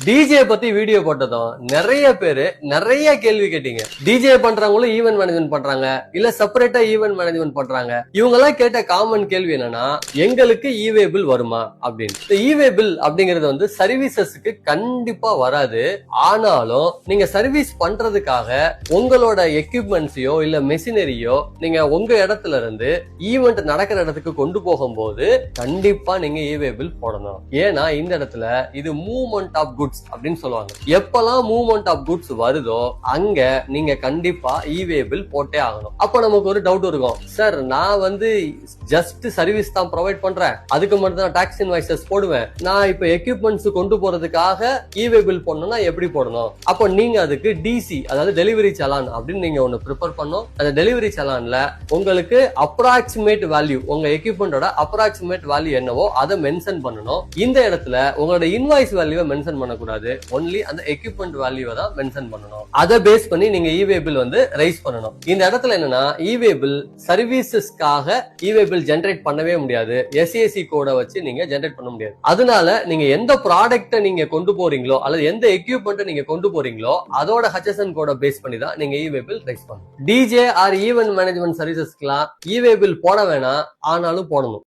DJ பத்தி video போட்டதும் நிறைய பேரு நிறைய கேள்வி கேட்டீங்க. டிஜே பண்றவங்களும் ஈவென்ட் மேனேஜ்மெண்ட் பண்றாங்க, இல்ல செப்பரேட்டா ஈவென்ட் மேனேஜ்மெண்ட் பண்றாங்க. இவங்க எல்லாம் கேட்ட காமன் கேள்வி என்னன்னா, எங்களுக்கு இவே பில் வருமா அப்படின்னு. இவே பில் அப்படிங்கிறது வந்து சர்வீசஸ்க்கு கண்டிப்பா வராது. ஆனாலும் நீங்க சர்வீஸ் பண்றதுக்காக உங்களோட எக்யூப்மெண்ட்ஸையோ இல்ல மெஷினரியோ நீங்க உங்க இடத்துல இருந்து ஈவென்ட் நடக்கிற இடத்துக்கு கொண்டு போகும்போது கண்டிப்பா நீங்க இவே பில் போடணும். ஏன்னா இந்த இடத்துல இது மூவ்மெண்ட் ஆஃப் குட்ஸ் அப்படின்னு சொல்லுவாங்க. எப்பெல்லாம் மூவ்மெண்ட் ஆஃப் குட்ஸ் வருதோ அங்க நீங்க கண்டிப்பா இவே பில் போட்டே ஆகணும். அப்ப நமக்கு ஒரு டவுட் இருக்கும், சார் நான் வந்து ஜஸ்ட் சர்வீஸ் தான் ப்ரொவைட் பண்றேன், அதுக்கு மட்டும் தான் டாக்ஸ் இன்வாய்சஸ் போடுவேன், நான் இப்ப எக்யூப்மெண்ட்ஸ் கொண்டு போறதுக்காக இவே பில் போடணும்னா எப்படி போடணும்? அப்ப நீங்க அதுக்கு டிசி, அதாவது டெலிவரி சலான் அப்படின்னு நீங்க ஒன்னு ப்ரிப்பேர் பண்ணணும். அந்த டெலிவரி சலான்ல உங்களுக்கு அப்ராக்சிமேட் வேல்யூ, உங்க எக்யூப்மெண்டோட அப்ராக்சிமேட் வேல்யூ என்னவோ அதை மென்ஷன் பண்ணணும். இந்த இடத்துல உங்களோட இன்வாய்ஸ் வேல்யூவை மென்ஷன் பண்ணக்கூடாது, ஒன்லி அந்த எக்யூப்மெண்ட் வேல்யூவை தான் மென்ஷன் பண்ணணும். அதை பேஸ் பண்ணி நீங்க இவே பில் வந்து ரைஸ் பண்ணணும். இந்த இடத்துல என்னன்னா, இவே பில் சர்வீசஸ்க்காக இவே பில் ஜெனரேட் பண்ணவே முடியாது, எஸ்ஏசி கோட வச்சு நீங்க ஜெனரேட் பண்ண முடியாது. அதனால நீங்க எந்த ப்ராடக்ட்டை நீங்க கொண்டு போறீங்களோ அல்லது எந்த எக்யூப்மெண்ட் நீங்க கொண்டு போறீங்களோ அதோட ஹச்எஸ்என் கோட பேஸ் பண்ணி தான் நீங்க இவே பில் ரைஸ் பண்ணணும். டிஜே ஆர் ஈவென்ட் மேனேஜ்மெண்ட் சர்வீசஸ்க்குலாம் இவே பில் போட வேணாம், ஆனாலும் போடணும்.